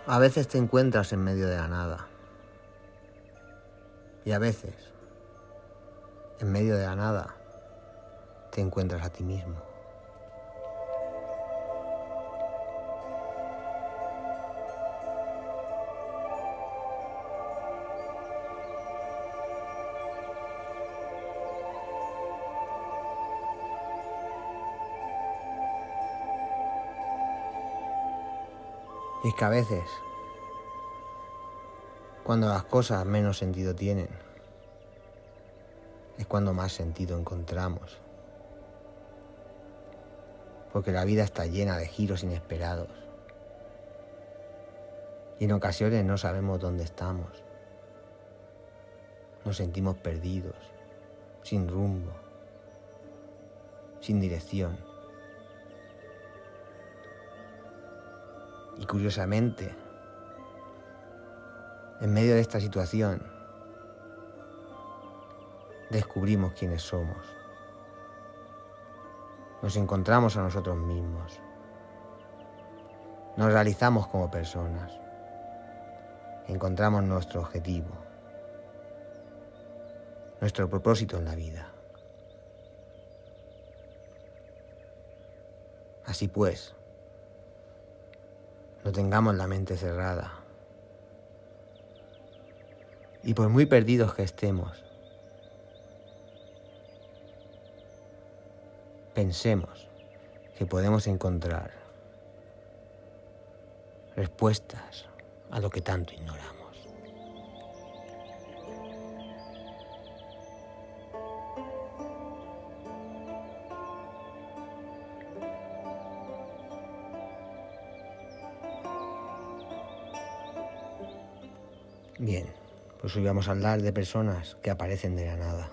A veces te encuentras en medio de la nada. Y a veces, en medio de la nada, te encuentras a ti mismo. Y es que a veces, cuando las cosas menos sentido tienen, es cuando más sentido encontramos. Porque la vida está llena de giros inesperados. Y en ocasiones no sabemos dónde estamos. Nos sentimos perdidos, sin rumbo, sin dirección. Y curiosamente, en medio de esta situación, descubrimos quiénes somos. Nos encontramos a nosotros mismos. Nos realizamos como personas. Encontramos nuestro objetivo, nuestro propósito en la vida. Así pues, no tengamos la mente cerrada. Y por muy perdidos que estemos, pensemos que podemos encontrar respuestas a lo que tanto ignoramos. Bien, pues hoy vamos a hablar de personas que aparecen de la nada.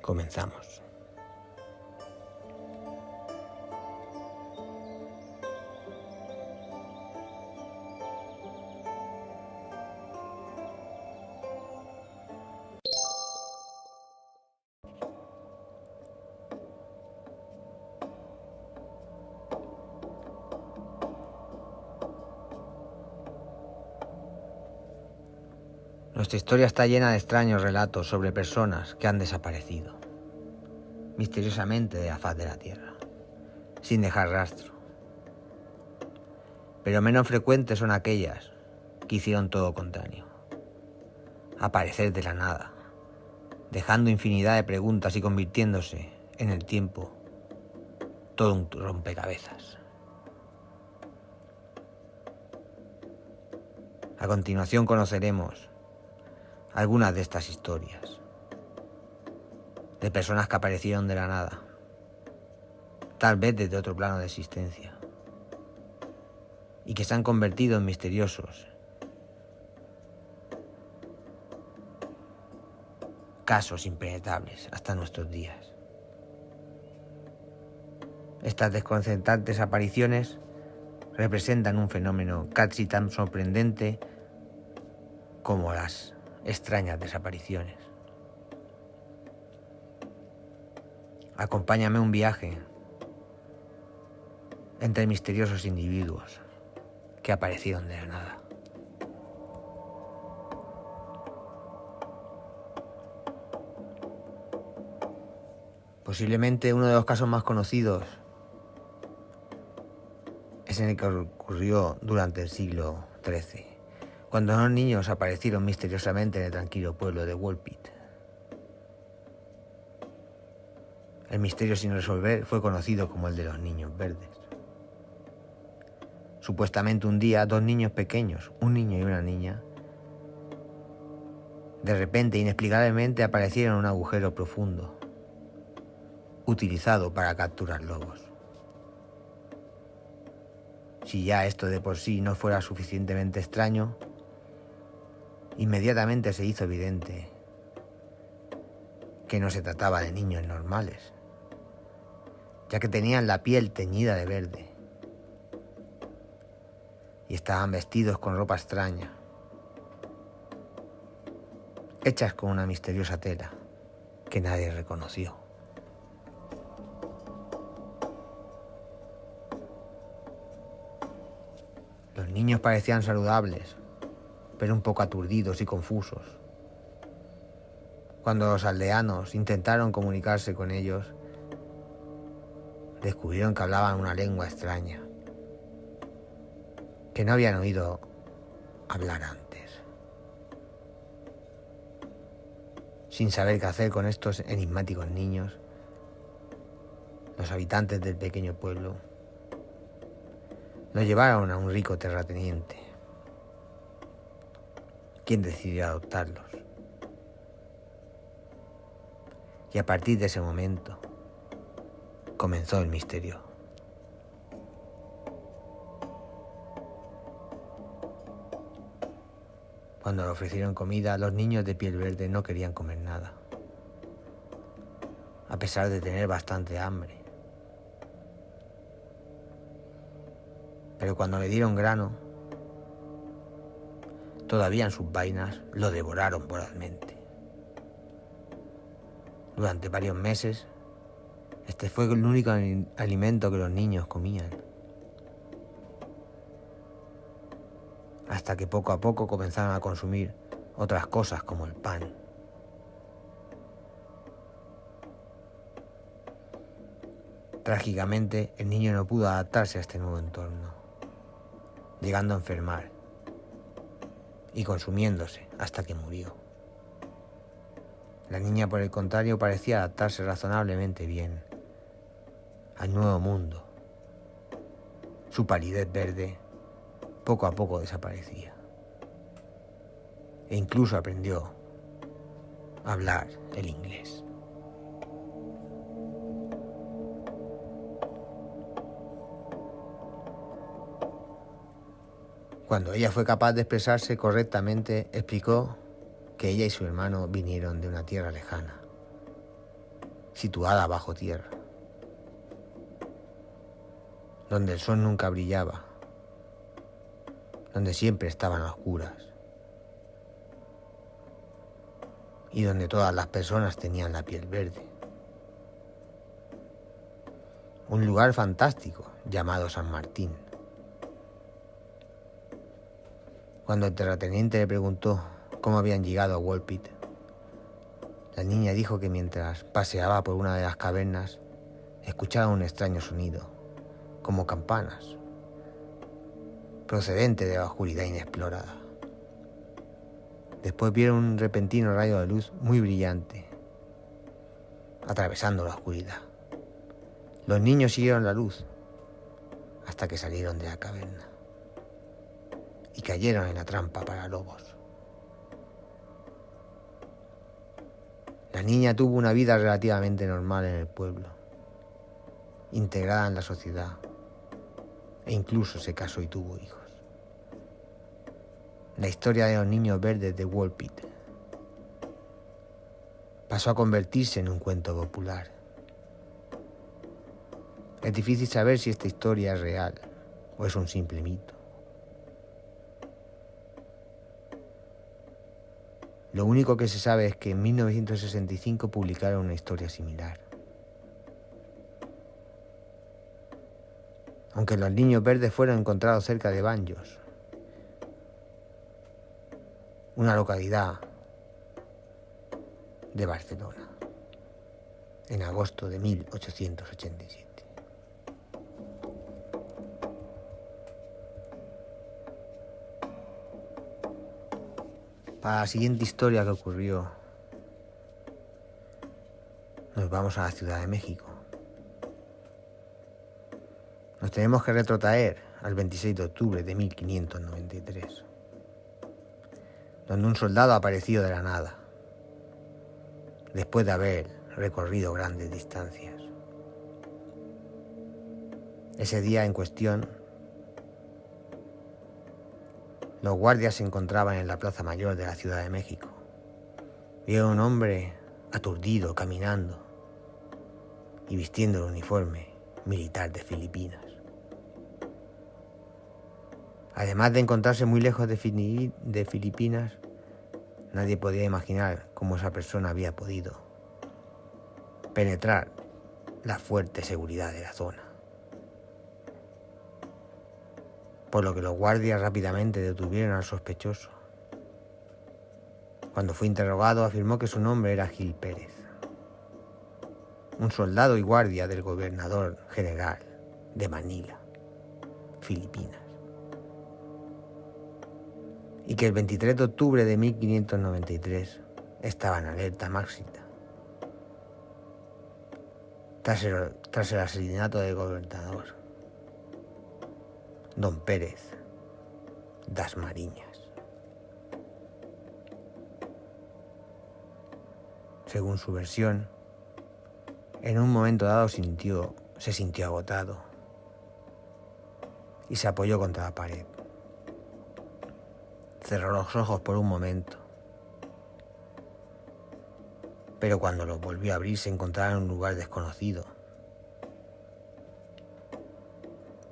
Comenzamos. Nuestra historia está llena de extraños relatos sobre personas que han desaparecido misteriosamente de la faz de la tierra, sin dejar rastro. Pero menos frecuentes son aquellas que hicieron todo lo contrario: aparecer de la nada, dejando infinidad de preguntas y convirtiéndose en el tiempo todo un rompecabezas. A continuación conoceremos algunas de estas historias de personas que aparecieron de la nada, tal vez desde otro plano de existencia, y que se han convertido en misteriosos casos impenetrables hasta nuestros días. Estas desconcertantes apariciones representan un fenómeno casi tan sorprendente como las extrañas desapariciones. Acompáñame a un viaje entre misteriosos individuos que aparecieron de la nada. Posiblemente uno de los casos más conocidos es en el que ocurrió durante el siglo XIII, cuando unos niños aparecieron misteriosamente en el tranquilo pueblo de Woolpit. El misterio sin resolver fue conocido como el de los niños verdes. Supuestamente un día, dos niños pequeños, un niño y una niña, de repente, inexplicablemente, aparecieron en un agujero profundo, utilizado para capturar lobos. Si ya esto de por sí no fuera suficientemente extraño, inmediatamente se hizo evidente que no se trataba de niños normales, ya que tenían la piel teñida de verde y estaban vestidos con ropa extraña. hechas con una misteriosa tela que nadie reconoció. Los niños parecían saludables, pero un poco aturdidos y confusos. Cuando los aldeanos intentaron comunicarse con ellos, descubrieron que hablaban una lengua extraña, que no habían oído hablar antes. Sin saber qué hacer con estos enigmáticos niños, los habitantes del pequeño pueblo los llevaron a un rico terrateniente, quien decidió adoptarlos. Y a partir de ese momento comenzó el misterio. Cuando le ofrecieron comida, los niños de piel verde no querían comer nada, a pesar de tener bastante hambre. Pero cuando le dieron grano, todavía en sus vainas lo devoraron vorazmente. Durante varios meses, este fue el único alimento que los niños comían. Hasta que poco a poco comenzaron a consumir otras cosas como el pan. Trágicamente, el niño no pudo adaptarse a este nuevo entorno, llegando a enfermar y consumiéndose hasta que murió. La niña, por el contrario, parecía adaptarse razonablemente bien al nuevo mundo. Su palidez verde poco a poco desaparecía e incluso aprendió a hablar el inglés. Cuando ella fue capaz de expresarse correctamente, explicó que ella y su hermano vinieron de una tierra lejana, situada bajo tierra, donde el sol nunca brillaba, donde siempre estaban a oscuras y donde todas las personas tenían la piel verde. Un lugar fantástico llamado San Martín. Cuando el terrateniente le preguntó cómo habían llegado a Woolpit, la niña dijo que mientras paseaba por una de las cavernas, escuchaba un extraño sonido, como campanas, procedente de la oscuridad inexplorada. Después vieron un repentino rayo de luz muy brillante, atravesando la oscuridad. Los niños siguieron la luz hasta que salieron de la caverna y cayeron en la trampa para lobos. La niña tuvo una vida relativamente normal en el pueblo, integrada en la sociedad, e incluso se casó y tuvo hijos. La historia de los niños verdes de Woolpit pasó a convertirse en un cuento popular. Es difícil saber si esta historia es real o es un simple mito. Lo único que se sabe es que en 1965 publicaron una historia similar. Aunque los niños verdes fueron encontrados cerca de Banjos, una localidad de Barcelona, en agosto de 1887. Para la siguiente historia que ocurrió, nos vamos a la Ciudad de México. Nos tenemos que retrotraer al 26 de octubre de 1593, donde un soldado apareció de la nada, después de haber recorrido grandes distancias. Ese día en cuestión, los guardias se encontraban en la Plaza Mayor de la Ciudad de México. Vieron a un hombre aturdido caminando y vistiendo el uniforme militar de Filipinas. Además de encontrarse muy lejos de Filipinas, Nadie podía imaginar cómo esa persona había podido penetrar la fuerte seguridad de la zona. Por lo que los guardias rápidamente detuvieron al sospechoso. Cuando fue interrogado, afirmó que su nombre era Gil Pérez, un soldado y guardia del gobernador general de Manila, Filipinas, y que el 23 de octubre de 1593 estaba en alerta máxima tras el asesinato del gobernador Don Pérez das Mariñas. Según su versión, en un momento dado se sintió agotado y se apoyó contra la pared. Cerró los ojos por un momento, pero cuando los volvió a abrir se encontraba en un lugar desconocido,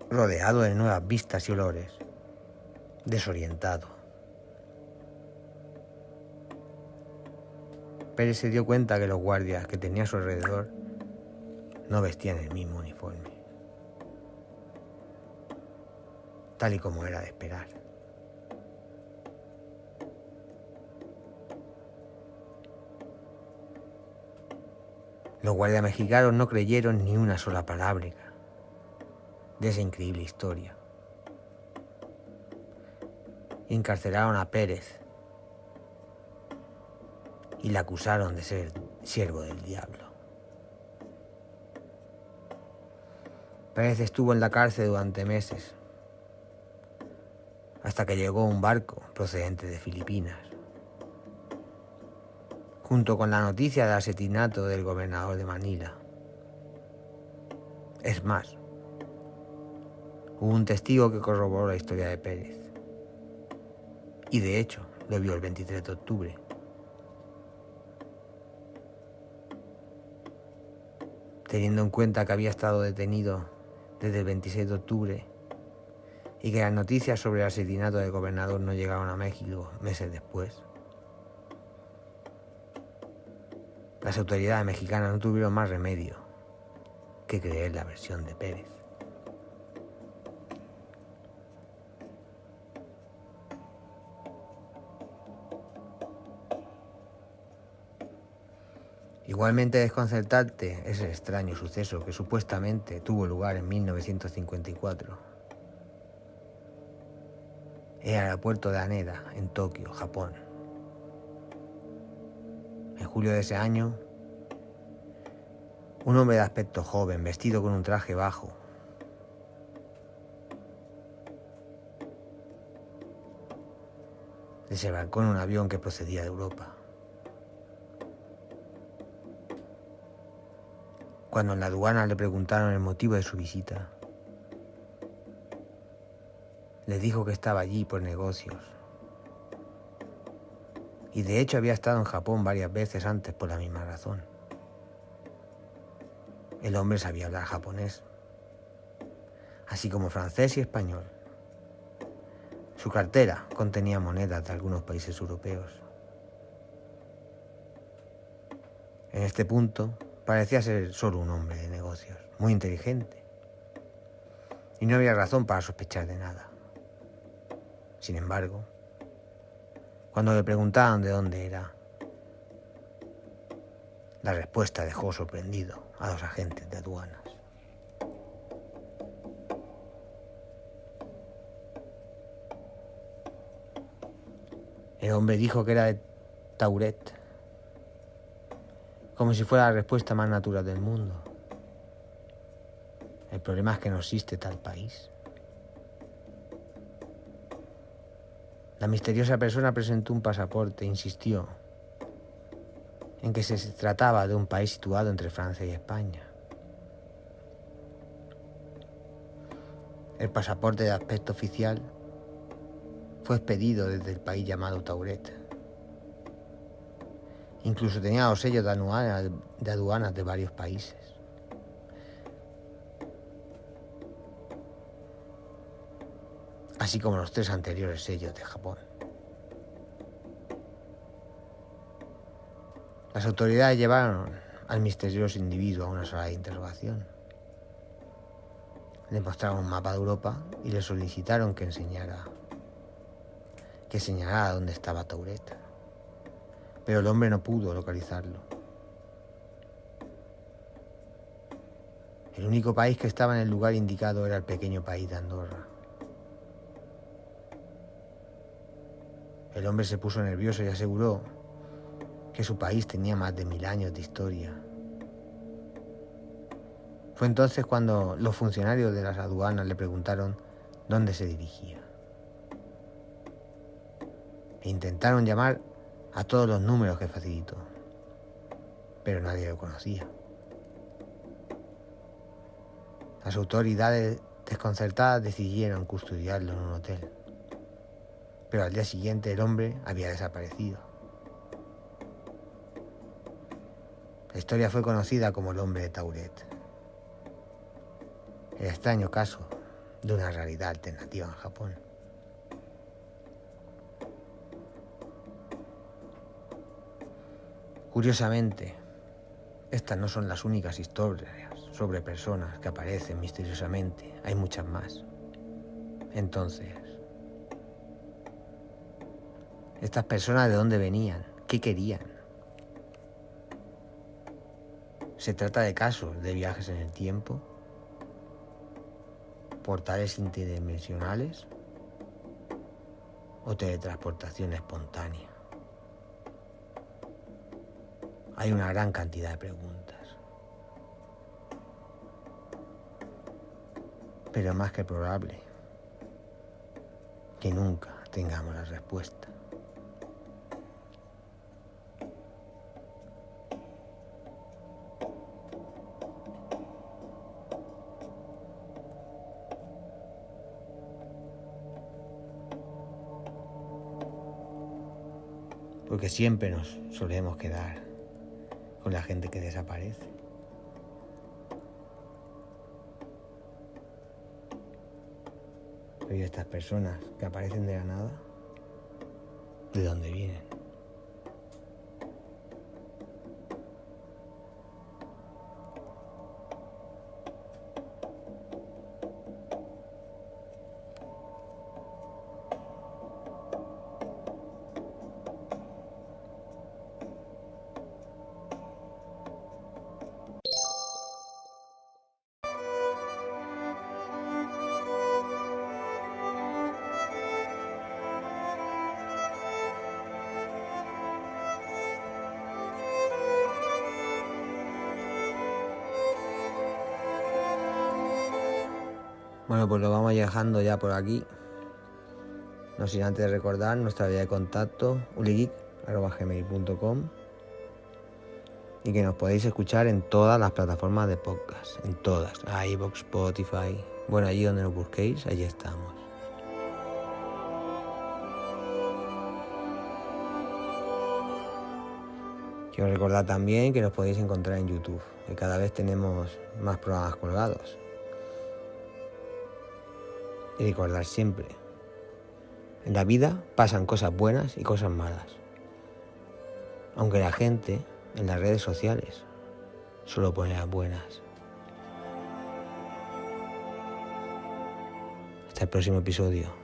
rodeado de nuevas vistas y olores, desorientado. Pérez se dio cuenta que los guardias que tenía a su alrededor no vestían el mismo uniforme, tal y como era de esperar. Los guardias mexicanos no creyeron ni una sola palabra de esa increíble historia. Encarcelaron a Pérez y le acusaron de ser siervo del diablo. Pérez estuvo en la cárcel durante meses, hasta que llegó un barco procedente de Filipinas, junto con la noticia del asesinato del gobernador de Manila. Es más, hubo un testigo que corroboró la historia de Pérez, y de hecho lo vio el 23 de octubre. Teniendo en cuenta que había estado detenido desde el 26 de octubre y que las noticias sobre el asesinato del gobernador no llegaron a México meses después, las autoridades mexicanas no tuvieron más remedio que creer la versión de Pérez. Igualmente desconcertante es el extraño suceso que supuestamente tuvo lugar en 1954 en el aeropuerto de Haneda, en Tokio, Japón. En julio de ese año, un hombre de aspecto joven, vestido con un traje bajo, desembarcó en un avión que procedía de Europa. Cuando en la aduana le preguntaron el motivo de su visita, les dijo que estaba allí por negocios. Y de hecho había estado en Japón varias veces antes por la misma razón. El hombre sabía hablar japonés, así como francés y español. Su cartera contenía monedas de algunos países europeos. En este punto, parecía ser solo un hombre de negocios, muy inteligente, y no había razón para sospechar de nada. Sin embargo, cuando le preguntaban de dónde era, la respuesta dejó sorprendido a los agentes de aduanas. El hombre dijo que era de Tauret, como si fuera la respuesta más natural del mundo. El problema es que no existe tal país. La misteriosa persona presentó un pasaporte e insistió en que se trataba de un país situado entre Francia y España. El pasaporte de aspecto oficial fue expedido desde el país llamado Tauret. Incluso tenía los sellos de aduanas de varios países. Así como los 3 anteriores sellos de Japón. Las autoridades llevaron al misterioso individuo a una sala de interrogación. Le mostraron un mapa de Europa y le solicitaron que señalara dónde estaba Tauret. Pero el hombre no pudo localizarlo. El único país que estaba en el lugar indicado era el pequeño país de Andorra. El hombre se puso nervioso y aseguró que su país tenía más de 1000 años de historia. Fue entonces cuando los funcionarios de las aduanas le preguntaron dónde se dirigía. E intentaron llamar a todos los números que facilitó, pero nadie lo conocía. Las autoridades desconcertadas decidieron custodiarlo en un hotel, pero al día siguiente el hombre había desaparecido. La historia fue conocida como el hombre de Tauret, el extraño caso de una realidad alternativa en Japón. Curiosamente, estas no son las únicas historias sobre personas que aparecen misteriosamente, hay muchas más. Entonces, ¿estas personas de dónde venían? ¿Qué querían? ¿Se trata de casos de viajes en el tiempo? ¿Portales interdimensionales? ¿O teletransportación espontánea? Hay una gran cantidad de preguntas. Pero es más que probable que nunca tengamos la respuesta. Porque siempre nos solemos quedar con la gente que desaparece. Pero ¿y estas personas que aparecen de la nada? ¿De dónde vienen? Bueno, pues lo vamos dejando ya por aquí. No sin antes recordar nuestra vía de contacto, uligeek@gmail.com, y que nos podéis escuchar en todas las plataformas de podcast, en todas, iVoox, Spotify, bueno, allí donde nos busquéis, allí estamos. Quiero recordar también que nos podéis encontrar en YouTube, que cada vez tenemos más programas colgados. Y recordar siempre, en la vida pasan cosas buenas y cosas malas. Aunque la gente en las redes sociales solo pone las buenas. Hasta el próximo episodio.